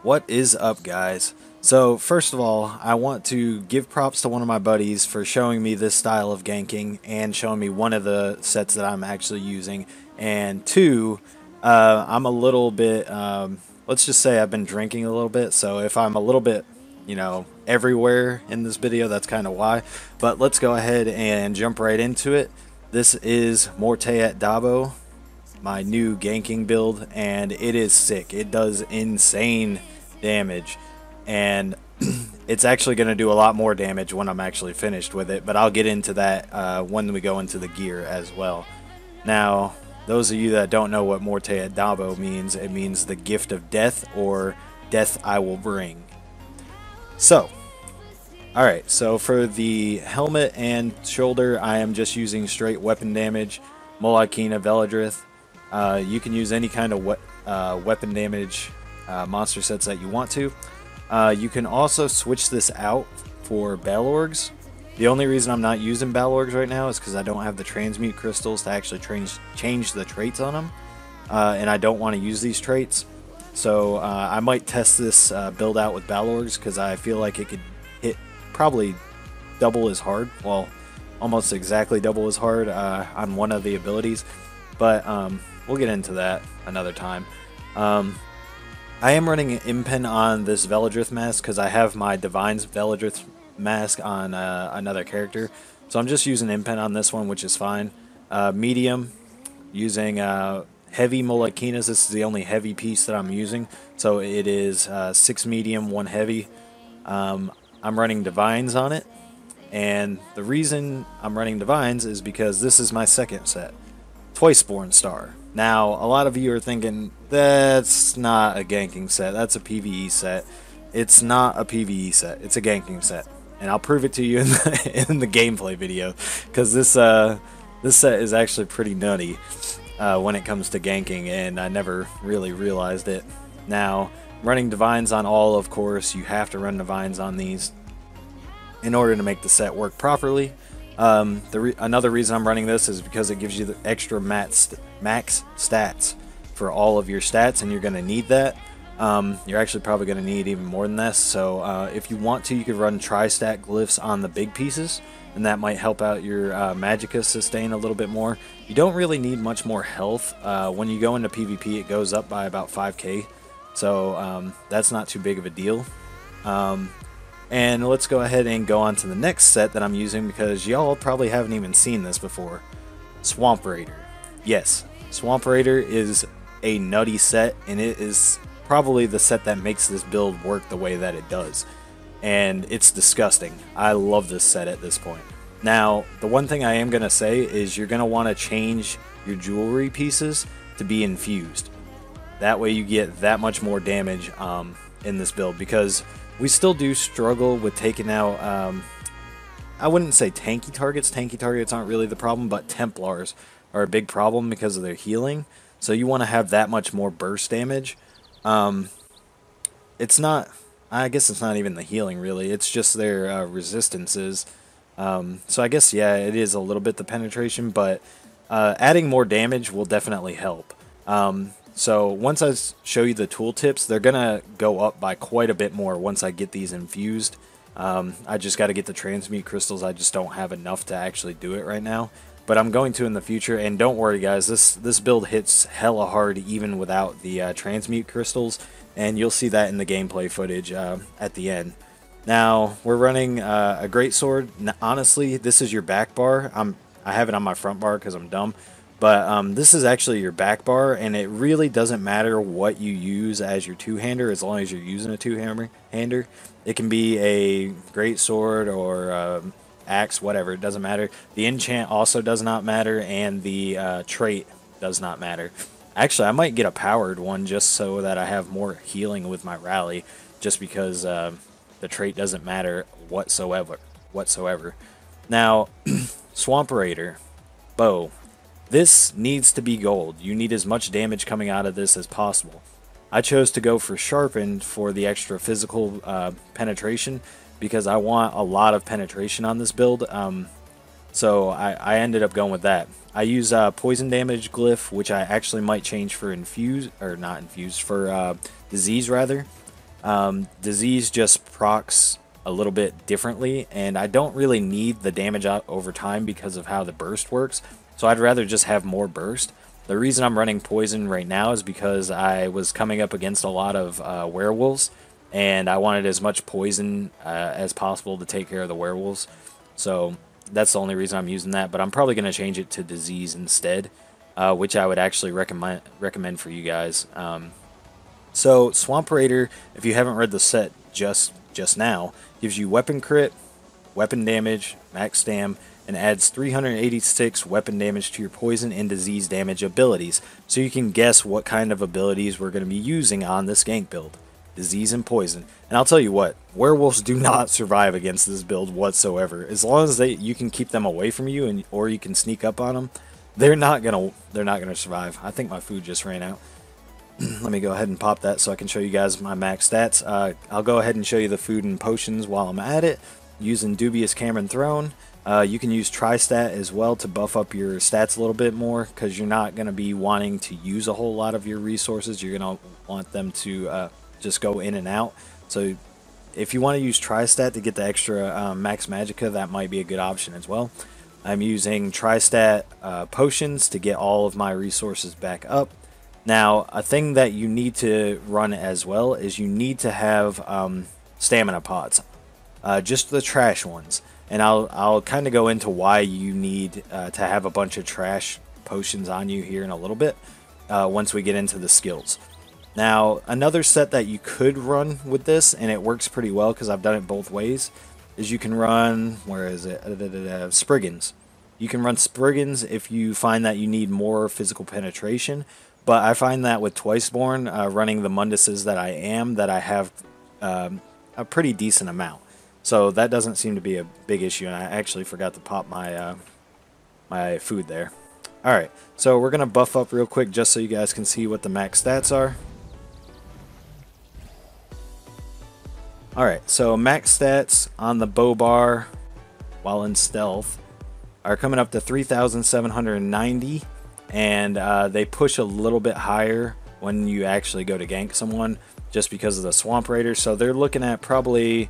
What is up, guys? So, first of all, I want to give props to one of my buddies for showing me this style of ganking and showing me one of the sets that I'm actually using. And two, I'm a little bit, let's just say I've been drinking a little bit, so if I'm a little bit, everywhere in this video, that's kind of why. But let's go ahead and jump right into it. This is Morte Et Dabo, my new ganking build, and it is sick. It does insane damage, and it's actually going to do a lot more damage when I'm actually finished with it, but I'll get into that when we go into the gear as well. Now, those of you that don't know what Morte Et Dabo means, it means the gift of death, or death I will bring. So, alright, so for the helmet and shoulder, I am just using straight weapon damage, Murkmire Veladrith. You can use any kind of weapon damage monster sets that you want to. You can also switch this out for Balorgs. The only reason I'm not using Balorgs right now is because I don't have the transmute crystals to actually change the traits on them, and I don't want to use these traits. So I might test this build out with Balorgs because I feel like it could hit probably double as hard, well, almost exactly double as hard on one of the abilities, but we'll get into that another time. I am running an impen on this Veladrith mask because I have my Divine's Veladrith mask on another character. So I'm just using impen on this one, which is fine. Medium, using heavy Molekinas. This is the only heavy piece that I'm using. So it is 6 medium, 1 heavy. I'm running Divines on it. And the reason I'm running Divines is because this is my second set. Twiceborn Star. Now, a lot of you are thinking, that's not a ganking set, that's a PvE set. It's not a PvE set, it's a ganking set. And I'll prove it to you in the gameplay video, because this set is actually pretty nutty when it comes to ganking, and I never really realized it. Now, running Divines on all, of course, you have to run Divines on these in order to make the set work properly. Another reason I'm running this is because it gives you the extra max stats for all of your stats, and you're going to need that. You're actually probably going to need even more than this, so if you want to, you could run tri-stat glyphs on the big pieces, and that might help out your magicka sustain a little bit more. You don't really need much more health. When you go into PvP, it goes up by about 5k, so that's not too big of a deal. And let's go ahead and go on to the next set that I'm using, because y'all probably haven't even seen this before. Swamp Raider. Yes, Swamp Raider is a nutty set, and it is probably the set that makes this build work the way that it does. And it's disgusting. I love this set at this point. Now, the one thing I am going to say is you're going to want to change your jewelry pieces to be infused. That way you get that much more damage in this build, because we still do struggle with taking out, I wouldn't say tanky targets. Tanky targets aren't really the problem, but Templars are a big problem because of their healing. So you want to have that much more burst damage. It's not, I guess it's not even the healing really. It's just their resistances. So I guess, yeah, it is a little bit the penetration, but adding more damage will definitely help. So once I show you the tooltips, they're going to go up by quite a bit more once I get these infused. I just got to get the transmute crystals. I just don't have enough to actually do it right now. But I'm going to in the future, and don't worry guys, this build hits hella hard even without the transmute crystals, and you'll see that in the gameplay footage at the end. Now, we're running a greatsword. Honestly, this is your back bar. I have it on my front bar because I'm dumb. But this is actually your back bar, and it really doesn't matter what you use as your two-hander as long as you're using a two-hander. It can be a greatsword or axe, whatever, it doesn't matter. The enchant also does not matter, and the trait does not matter. Actually, I might get a powered one just so that I have more healing with my rally, just because the trait doesn't matter whatsoever. Now, Swamp Raider, bow. This needs to be gold. You need as much damage coming out of this as possible. I chose to go for sharpened for the extra physical penetration, because I want a lot of penetration on this build. So I ended up going with that. I use poison damage glyph, which I actually might change for infuse, or not infused, for disease rather. Disease just procs a little bit differently, and I don't really need the damage out over time because of how the burst works, so I'd rather just have more burst. The reason I'm running poison right now is because I was coming up against a lot of werewolves, and I wanted as much poison as possible to take care of the werewolves. So that's the only reason I'm using that, but I'm probably going to change it to disease instead, which I would actually recommend for you guys. So Swamp Raider, if you haven't read the set just now, gives you weapon crit, weapon damage, max stam, and adds 386 weapon damage to your poison and disease damage abilities. So you can guess what kind of abilities we're going to be using on this gank build. Disease and poison. And I'll tell you what, werewolves do not survive against this build whatsoever. As long as you can keep them away from you, or you can sneak up on them, they're not gonna survive. I think my food just ran out. Let me go ahead and pop that so I can show you guys my max stats. I'll go ahead and show you the food and potions while I'm at it. Using Dubious Cameron Throne. You can use Tri-Stat as well to buff up your stats a little bit more, because you're not going to be wanting to use a whole lot of your resources. You're going to want them to just go in and out. So if you want to use Tri-Stat to get the extra max magicka, that might be a good option as well. I'm using Tri-Stat potions to get all of my resources back up. Now, a thing that you need to run as well is you need to have stamina pots, just the trash ones. And I'll kind of go into why you need to have a bunch of trash potions on you here in a little bit once we get into the skills. Now, another set that you could run with this, and it works pretty well because I've done it both ways, is you can run, where is it, Spriggans. You can run Spriggans if you find that you need more physical penetration. But I find that with Twiceborn, running the Munduses that I have a pretty decent amount. So that doesn't seem to be a big issue, and I actually forgot to pop my my food there. Alright, so we're going to buff up real quick just so you guys can see what the max stats are. Alright, so max stats on the bow bar while in stealth are coming up to 3,790. And they push a little bit higher when you actually go to gank someone, just because of the Swamp Raider. So they're looking at probably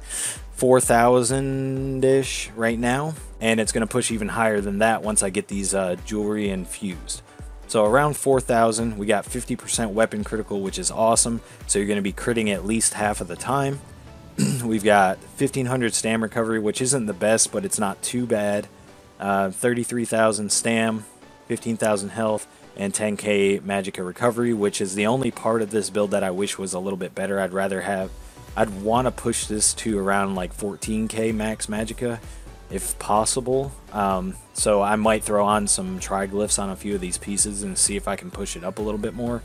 4,000-ish right now, and it's going to push even higher than that once I get these jewelry infused. So around 4,000, we got 50% weapon critical, which is awesome. So you're going to be critting at least half of the time. We've got 1,500 stam recovery, which isn't the best, but it's not too bad. 33,000 stam. 15,000 health, and 10k magicka recovery, which is the only part of this build that I wish was a little bit better. I'd want to push this to around like 14k max magicka if possible. So I might throw on some triglyphs on a few of these pieces and see if I can push it up a little bit more.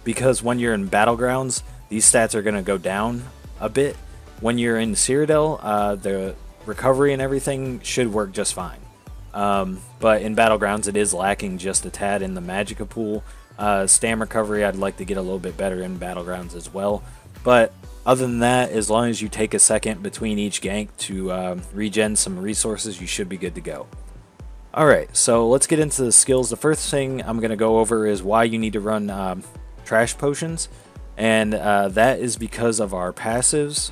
Because when you're in Battlegrounds, these stats are going to go down a bit. When you're in Cyrodiil, the recovery and everything should work just fine. But in Battlegrounds, it is lacking just a tad in the magicka pool. Stam recovery, I'd like to get a little bit better in Battlegrounds as well. But other than that, as long as you take a second between each gank to regen some resources, you should be good to go. Alright, so let's get into the skills. The first thing I'm going to go over is why you need to run trash potions. And that is because of our passives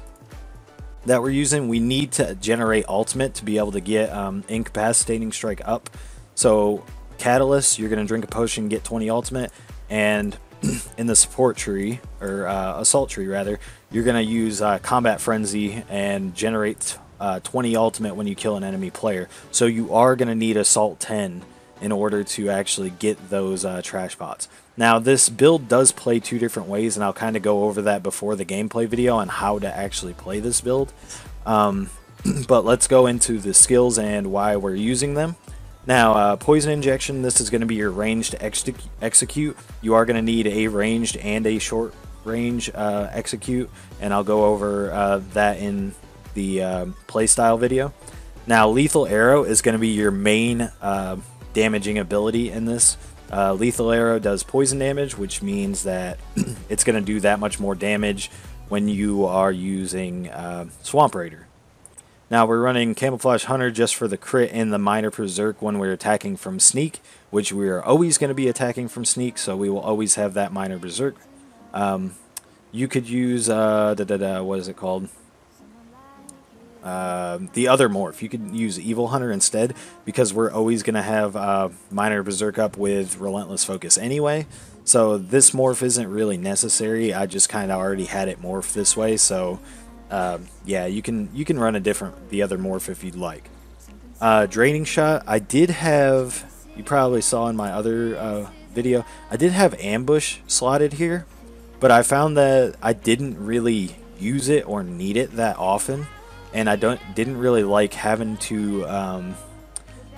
that we're using. We need to generate ultimate to be able to get incapacitating strike up. So catalyst, you're going to drink a potion, get 20 ultimate, and in the support tree, or assault tree rather, you're going to use combat frenzy and generate 20 ultimate when you kill an enemy player. So you are going to need assault 10 in order to actually get those trash pots. Now this build does play two different ways, and I'll kind of go over that before the gameplay video on how to actually play this build. But let's go into the skills and why we're using them. Now poison injection, this is going to be your ranged execute. You are going to need a ranged and a short range execute, and I'll go over that in the playstyle video. Now lethal arrow is going to be your main damaging ability in this. Lethal arrow does poison damage, which means that it's going to do that much more damage when you are using Swamp Raider. Now we're running Camouflage Hunter just for the crit and the minor berserk when we're attacking from sneak, which we are always going to be attacking from sneak, so we will always have that minor berserk. you could use what is it called? The other morph. You could use Evil Hunter instead, because we're always going to have Minor Berserk up with Relentless Focus anyway. So this morph isn't really necessary. I just kind of already had it morph this way. So yeah, you can run the other morph if you'd like. Draining Shot. I did have. You probably saw in my other video. I did have Ambush slotted here, but I found that I didn't really use it or need it that often. And I didn't really like having to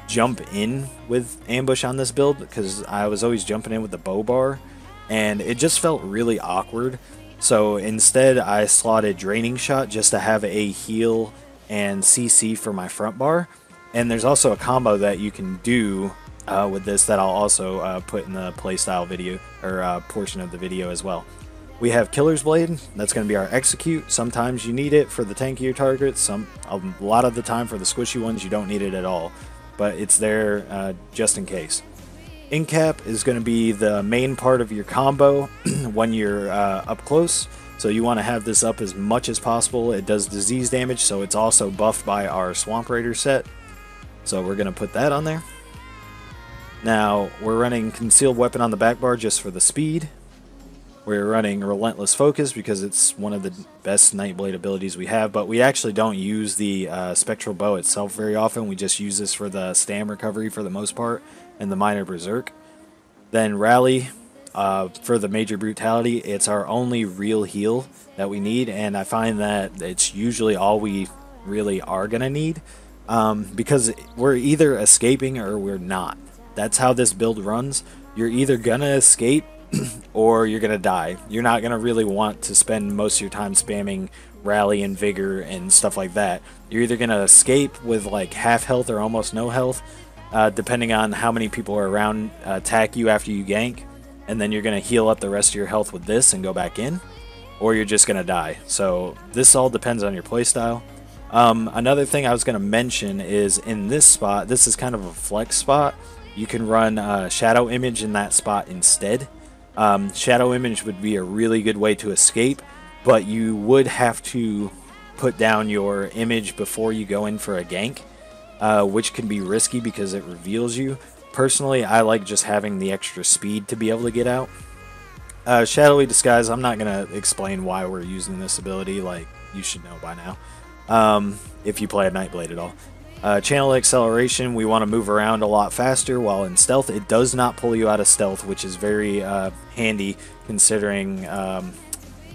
jump in with ambush on this build, because I was always jumping in with the bow bar, and it just felt really awkward. So instead, I slotted Draining Shot just to have a heal and CC for my front bar. And there's also a combo that you can do with this that I'll also put in the playstyle video or portion of the video as well. We have Killer's Blade. That's going to be our execute. Sometimes you need it for the tankier targets. A lot of the time for the squishy ones, you don't need it at all. But it's there just in case. Incap is going to be the main part of your combo when you're up close. So you want to have this up as much as possible. It does disease damage, so it's also buffed by our Swamp Raider set. So we're going to put that on there. Now, we're running Concealed Weapon on the back bar just for the speed. We're running Relentless Focus because it's one of the best Nightblade abilities we have, but we actually don't use the Spectral Bow itself very often. We just use this for the stam recovery for the most part, and the Minor Berserk. Then Rally, for the Major Brutality, it's our only real heal that we need, and I find that it's usually all we really are going to need, because we're either escaping or we're not. That's how this build runs. You're either going to escape or you're gonna die. You're not gonna really want to spend most of your time spamming Rally and Vigor and stuff like that. You're either gonna escape with like half health or almost no health, depending on how many people are around attack you after you gank, and then you're gonna heal up the rest of your health with this and go back in, or you're just gonna die. So this all depends on your playstyle. Another thing I was gonna mention is in this spot, this is kind of a flex spot. You can run Shadow Image in that spot instead. Shadow Image would be a really good way to escape, but you would have to put down your image before you go in for a gank, which can be risky because it reveals you. Personally, I like just having the extra speed to be able to get out. Shadowy Disguise, I'm not going to explain why we're using this ability, like you should know by now, if you play a Nightblade at all. Channel Acceleration, we want to move around a lot faster, while in Stealth it does not pull you out of Stealth, which is very handy considering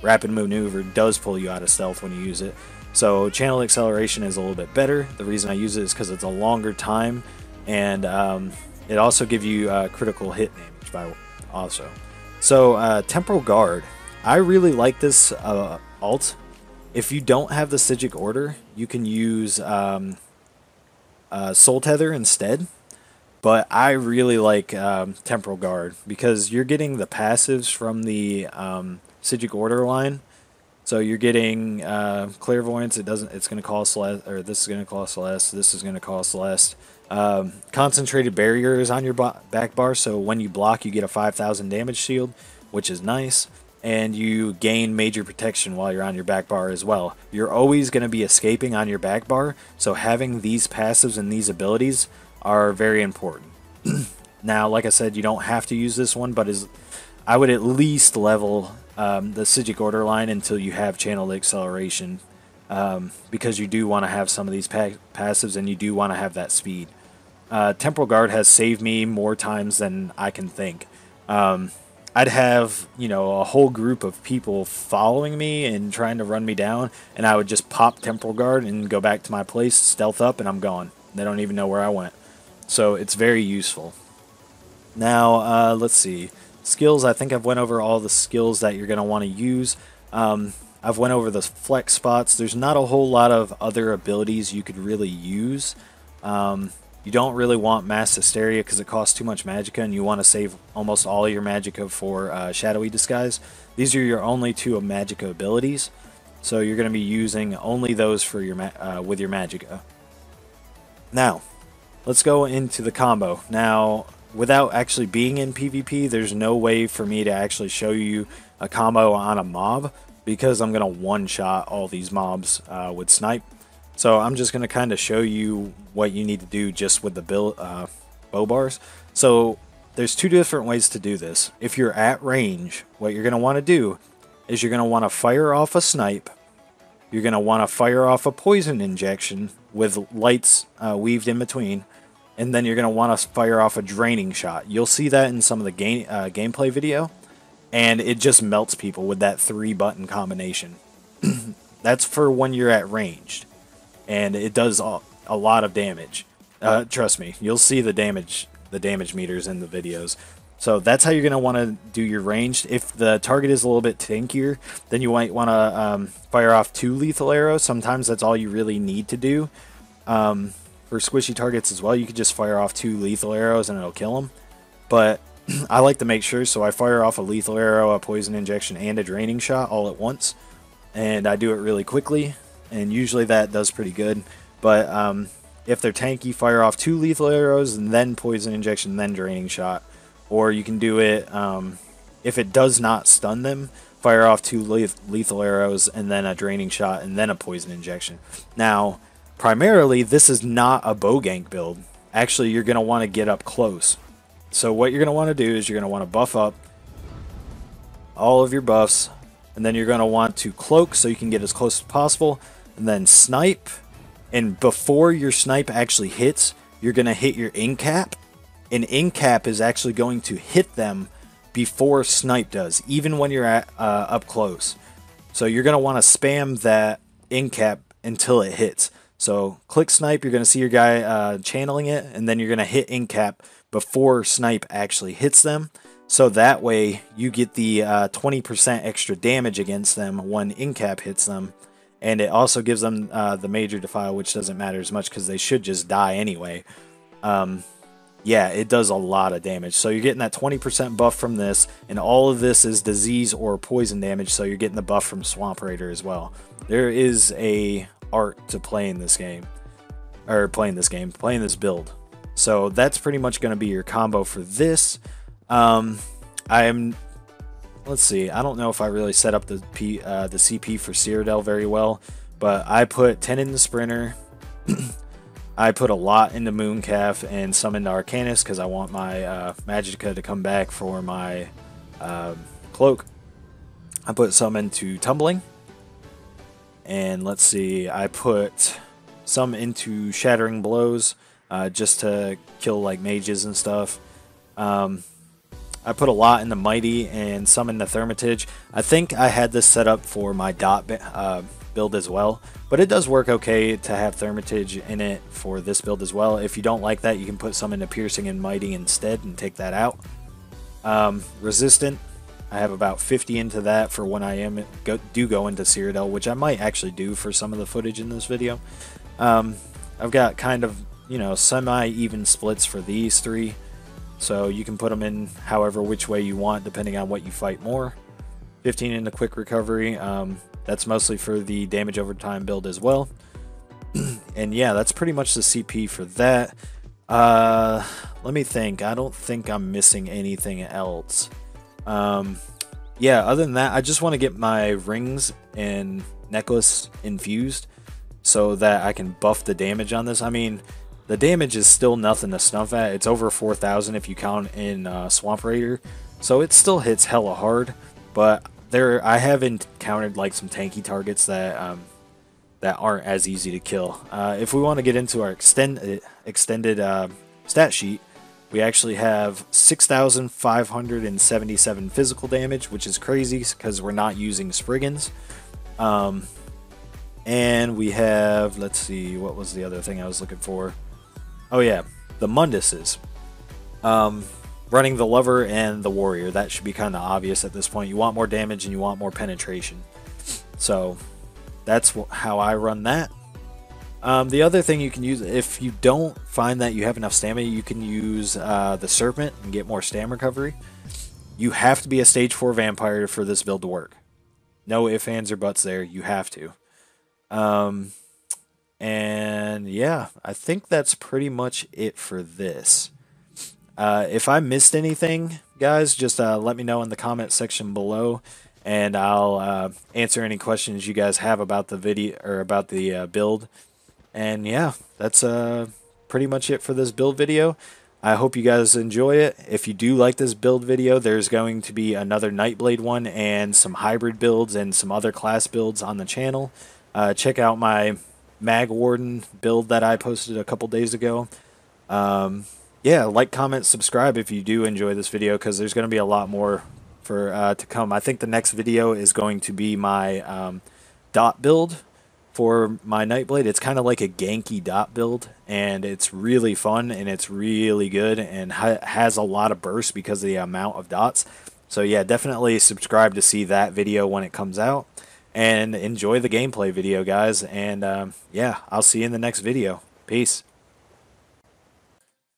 Rapid Maneuver does pull you out of Stealth when you use it. So Channel Acceleration is a little bit better. The reason I use it is because it's a longer time, and it also gives you critical hit damage also. So Temporal Guard, I really like this alt. If you don't have the Sigic Order, you can use Soul Tether instead, but I really like Temporal Guard because you're getting the passives from the Sigic Order line. So you're getting Clairvoyance. It's going to cost less, or this is going to cost less. This is going to cost less. Concentrated Barriers on your back bar, so when you block, you get a 5,000 damage shield, which is nice. And you gain major protection while you're on your back bar as well. You're always going to be escaping on your back bar, so having these passives and these abilities are very important. Now, like I said, you don't have to use this one, but I would at least level the Sigic Order line until you have Channel Acceleration, because you do want to have some of these passives and you do want to have that speed. Temporal Guard has saved me more times than I can think. I'd have, a whole group of people following me and trying to run me down, and I would just pop Temporal Guard and go back to my place, stealth up, and I'm gone. They don't even know where I went. So it's very useful. Now, let's see. Skills, I think I've went over all the skills that you're going to want to use. I've went over the flex spots. There's not a whole lot of other abilities you could really use. You don't really want Mass Hysteria because it costs too much magicka, and you want to save almost all your magicka for Shadowy Disguise. These are your only two magicka abilities, so you're going to be using only those for your with your magicka. Now, let's go into the combo. Now, without actually being in PvP, there's no way for me to actually show you a combo on a mob, because I'm going to one-shot all these mobs with snipe. So I'm just going to kind of show you what you need to do just with the bow bars. So there's two different ways to do this. If you're at range, what you're going to want to do is you're going to want to fire off a snipe. You're going to want to fire off a poison injection with lights weaved in between. And then you're going to want to fire off a draining shot. You'll see that in some of the gameplay video. And it just melts people with that 3-button combination. That's for when you're at ranged. And it does a lot of damage. Trust me, you'll see the damage meters in the videos. So that's how you're going to want to do your ranged. If the target is a little bit tankier, then you might want to fire off 2 lethal arrows. Sometimes that's all you really need to do. For squishy targets as well, you could just fire off 2 lethal arrows and it'll kill them. But I like to make sure, so I fire off a lethal arrow, a poison injection, and a draining shot all at once. And I do it really quickly, and usually that does pretty good. But if they're tanky, fire off 2 lethal arrows, and then poison injection, then draining shot. Or you can do it, if it does not stun them, fire off 2 lethal arrows, and then a draining shot, and then a poison injection. Now, primarily, this is not a bow gank build. Actually, you're going to want to get up close. So what you're going to want to do is you're going to want to buff up all of your buffs, and then you're going to want to cloak so you can get as close as possible, and then snipe. And before your snipe actually hits, you're going to hit your in-cap. And in-cap is actually going to hit them before snipe does, even when you're at up close. So you're going to want to spam that in-cap until it hits. So click snipe, you're going to see your guy channeling it, and then you're going to hit in-cap before snipe actually hits them. So that way you get the 20% extra damage against them when in-cap hits them. And it also gives them the major defile, which doesn't matter as much because they should just die anyway. Yeah, it does a lot of damage. So you're getting that 20% buff from this, and all of this is disease or poison damage, so you're getting the buff from Swamp Raider as well. There is a art to playing this game. Playing this build. So that's pretty much going to be your combo for this. Let's see, I don't know if I really set up the CP for Cyrodiil very well, but I put 10 in the Sprinter. I put a lot into Mooncalf and some into Arcanus because I want my Magicka to come back for my Cloak. I put some into Tumbling. And let's see, I put some into Shattering Blows just to kill like mages and stuff. I put a lot in the Mighty and some in the Thermitage. I think I had this set up for my dot build as well, but it does work okay to have Thermitage in it for this build as well. If you don't like that, you can put some into Piercing and Mighty instead and take that out. Resistant, I have about 50 into that for when I do go into Cyrodiil, which I might actually do for some of the footage in this video. I've got kind of, semi-even splits for these 3. So you can put them in however which way you want, depending on what you fight more. 15 into Quick Recovery. That's mostly for the damage over time build as well. And yeah, that's pretty much the CP for that. Let me think. I don't think I'm missing anything else. Yeah, other than that, I just want to get my rings and necklace infused so that I can buff the damage on this. I mean, the damage is still nothing to snuff at. It's over 4,000 if you count in Swamp Raider, so it still hits hella hard. But I have encountered like some tanky targets that aren't as easy to kill. If we want to get into our extended stat sheet, we actually have 6,577 physical damage, which is crazy because we're not using Spriggans. And we have, let's see, what was the other thing I was looking for? Oh yeah, the Munduses. Running the Lover and the Warrior. That should be kind of obvious at this point. You want more damage and you want more penetration. So that's how I run that. The other thing you can use, if you don't find that you have enough stamina, you can use the Serpent and get more stamina recovery. You have to be a stage 4 vampire for this build to work. No ifs, ands, or buts there. You have to. And yeah, I think that's pretty much it for this. If I missed anything, guys, just let me know in the comment section below. and I'll answer any questions you guys have about the video or about the build. And yeah, that's pretty much it for this build video. I hope you guys enjoy it. If you do like this build video, there's going to be another Nightblade one and some hybrid builds and some other class builds on the channel. Check out my Mag Warden build that I posted a couple days ago. Yeah, like, comment, subscribe if you do enjoy this video, because there's going to be a lot more for to come. I think the next video is going to be my dot build for my Nightblade. It's kind of like a ganky dot build, and it's really fun, and it's really good, and has a lot of burst because of the amount of dots. So yeah, definitely subscribe to see that video when it comes out, and enjoy the gameplay video, guys. And yeah, I'll see you in the next video. Peace.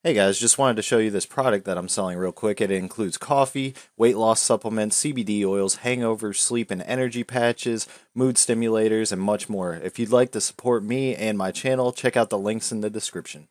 Hey guys, just wanted to show you this product that I'm selling real quick. It includes coffee, weight loss supplements, CBD oils, hangover, sleep and energy patches, mood stimulators, and much more. If you'd like to support me and my channel, check out the links in the description.